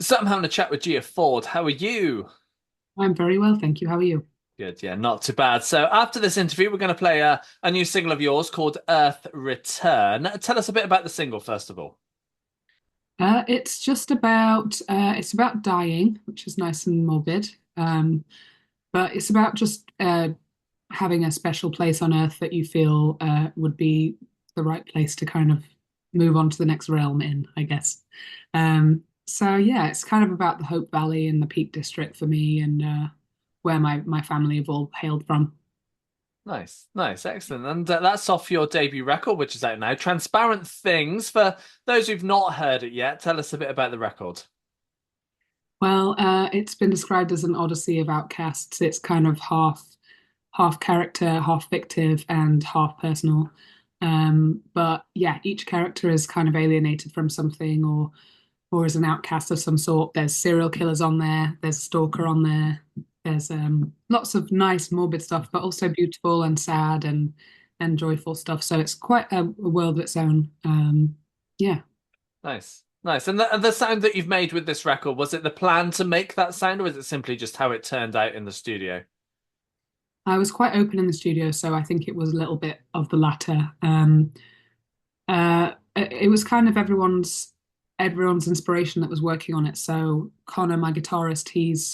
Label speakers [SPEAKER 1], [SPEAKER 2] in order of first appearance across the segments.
[SPEAKER 1] So I'm having a chat with Gia Ford. How are you?
[SPEAKER 2] I'm very well, thank you. How are you?
[SPEAKER 1] Good, yeah, not too bad. So after this interview, we're going to play a new single of yours called Earth Return. Tell us a bit about the single, first of all.
[SPEAKER 2] It's about dying, which is nice and morbid. But it's about just having a special place on Earth that you feel would be the right place to kind of move on to the next realm in, I guess. So yeah, it's kind of about the Hope Valley and the Peak District for me, and where my family have all hailed from.
[SPEAKER 1] Nice, nice, excellent. And that's off your debut record, which is out now. Transparent Things. For those who've not heard it yet, tell us a bit about the record.
[SPEAKER 2] Well, it's been described as an odyssey of outcasts. It's kind of half character, half fictive, and half personal. But yeah, each character is kind of alienated from something or is an outcast of some sort. There's serial killers on there, there's a stalker on there, there's lots of nice morbid stuff, but also beautiful and sad and joyful stuff. So it's quite a world of its own. Yeah.
[SPEAKER 1] Nice, nice. And the sound that you've made with this record, was it the plan to make that sound, or is it simply just how it turned out in the studio?
[SPEAKER 2] I was quite open in the studio, so I think it was a little bit of the latter. It was kind of everyone's inspiration that was working on it. So Connor, my guitarist,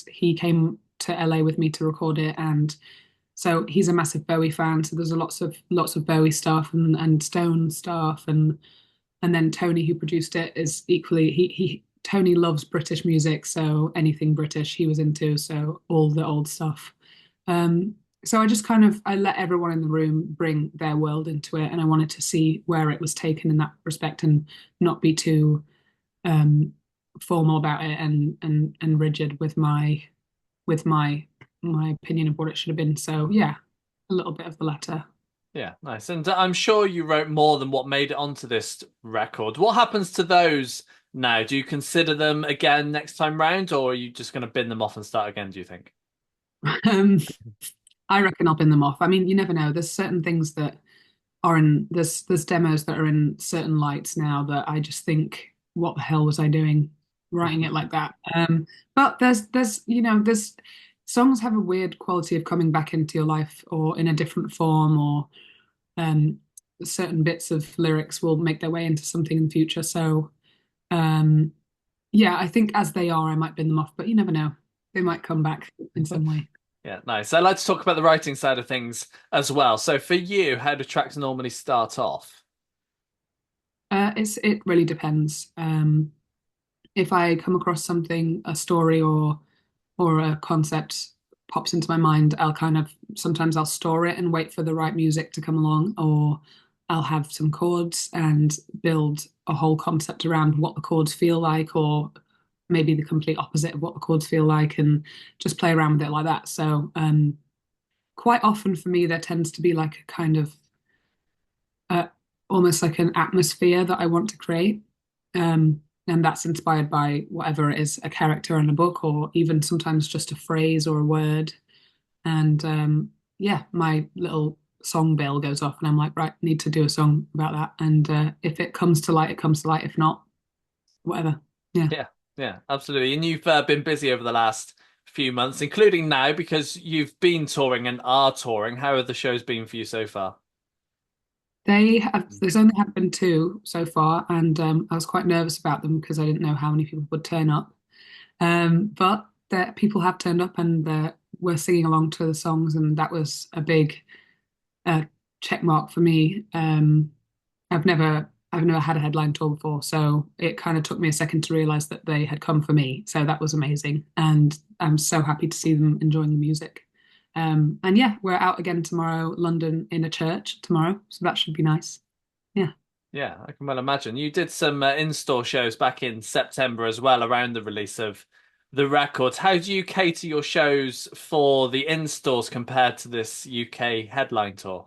[SPEAKER 2] he came to LA with me to record it, and so he's a massive Bowie fan. So there's a lots of Bowie stuff and Stone stuff, and then Tony, who produced it, is equally he Tony loves British music, so anything British he was into, so all the old stuff. Um, so I just kind of I let everyone in the room bring their world into it, and I wanted to see where it was taken in that respect, and not be too um, formal about it and rigid with my opinion of what it should have been. So yeah, a little bit of the latter.
[SPEAKER 1] Yeah, nice. And I'm sure you wrote more than what made it onto this record. What happens to those now? Do you consider them again next time round, or are you just going to bin them off and start again, do you think?
[SPEAKER 2] Um, I reckon I'll bin them off. I mean, you never know. There's certain things that are in there's demos that are in certain lights now that I just think, what the hell was I doing writing it like that? But there's songs have a weird quality of coming back into your life or in a different form, or um, certain bits of lyrics will make their way into something in the future. So um, yeah, I think as they are, I might bin them off, but you never know. They might come back in some way.
[SPEAKER 1] Yeah, nice. I like to talk about the writing side of things as well. So for you, how do tracks normally start off?
[SPEAKER 2] It really depends. If I come across something, a story or a concept pops into my mind, I'll kind of sometimes I'll store it and wait for the right music to come along, or I'll have some chords and build a whole concept around what the chords feel like, or maybe the complete opposite of what the chords feel like, and just play around with it like that. So quite often for me, there tends to be like a kind of uh, almost like an atmosphere that I want to create. And that's inspired by whatever it is, a character in a book, or even sometimes just a phrase or a word. And yeah, my little song bell goes off, and I'm like, right, need to do a song about that. And if it comes to light, it comes to light. If not, whatever. Yeah.
[SPEAKER 1] Yeah, yeah, absolutely. And you've been busy over the last few months, including now because you've been touring and are touring. How have the shows been for you so far?
[SPEAKER 2] There's only happened two so far, and I was quite nervous about them because I didn't know how many people would turn up. But people have turned up and we're singing along to the songs, and that was a big uh, check mark for me. I've never had a headline tour before, so it kind of took me a second to realize that they had come for me. So that was amazing, and I'm so happy to see them enjoying the music. And yeah, we're out again tomorrow, London in a church tomorrow, so that should be nice. Yeah.
[SPEAKER 1] Yeah, I can well imagine. You did some in-store shows back in September as well around the release of the records. How do you cater your shows for the in-stores compared to this UK headline tour?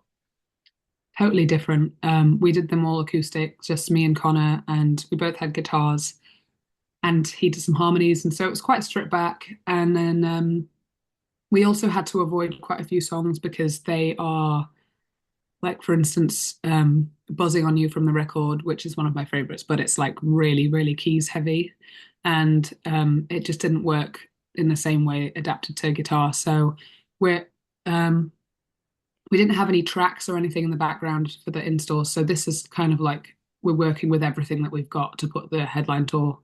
[SPEAKER 2] Totally different. We did them all acoustic, just me and Connor, and we both had guitars, and he did some harmonies, and so it was quite stripped back. And then we also had to avoid quite a few songs because they are like, for instance, Buzzing on You from the record, which is one of my favorites, but it's like really, really keys heavy. And it just didn't work in the same way adapted to guitar. So we're um, we didn't have any tracks or anything in the background for the install. So this is kind of like we're working with everything that we've got to put the headline tour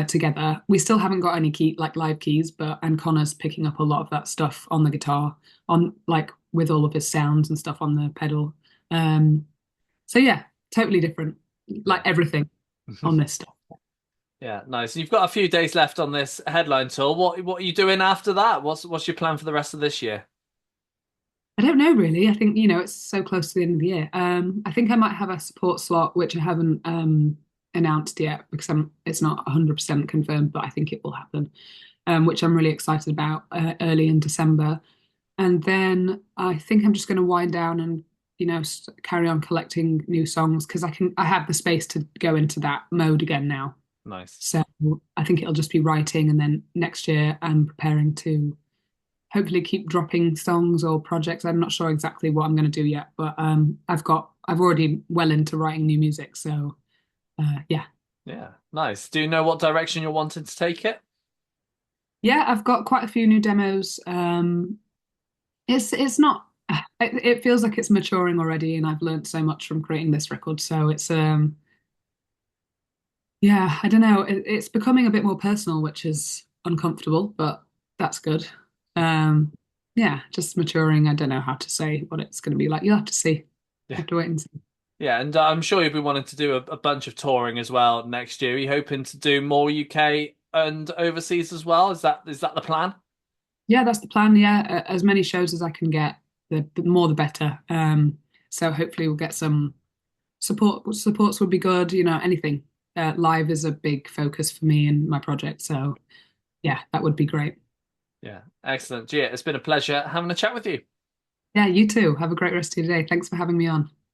[SPEAKER 2] together. We still haven't got any key like live keys, but and Connor's picking up a lot of that stuff on the guitar, on like with all of his sounds and stuff on the pedal. Um, so yeah, totally different, like
[SPEAKER 1] Yeah.
[SPEAKER 2] everything on this stuff.
[SPEAKER 1] Yeah, nice. You've got a few days left on this headline tour. What are you doing after that? What's your plan for the rest of this year?
[SPEAKER 2] I don't know really. I think, you know, it's so close to the end of the year. I think I might have a support slot, which I haven't announced yet because it's not 100% confirmed, but I think it will happen, which I'm really excited about early in December. And then I think I'm just going to wind down and, you know, carry on collecting new songs because I have the space to go into that mode again now.
[SPEAKER 1] Nice.
[SPEAKER 2] So I think it'll just be writing, and then next year I'm preparing to hopefully keep dropping songs or projects. I'm not sure exactly what I'm going to do yet, but I've already well into writing new music. So yeah,
[SPEAKER 1] Yeah, nice. Do you know what direction you're wanting to take it?
[SPEAKER 2] yeah, I've got quite a few new demos. It's not. It feels like it's maturing already, and I've learned so much from creating this record. So it's yeah, I don't know. It's becoming a bit more personal, which is uncomfortable, but that's good. Um, yeah, just maturing. I don't know how to say what it's going to be like. You'll have to see.
[SPEAKER 1] Yeah.
[SPEAKER 2] Have to wait and see.
[SPEAKER 1] Yeah, and I'm sure you'll be wanting to do a bunch of touring as well next year. Are you hoping to do more UK and overseas as well? Is that the plan?
[SPEAKER 2] Yeah, that's the plan. Yeah, as many shows as I can get, the more the better. So hopefully we'll get some support. Supports would be good. You know, anything. Live is a big focus for me and my project. So yeah, that would be great.
[SPEAKER 1] Yeah, excellent. Gia, it's been a pleasure having a chat with you.
[SPEAKER 2] Yeah, you too. Have a great rest of your day. Thanks for having me on.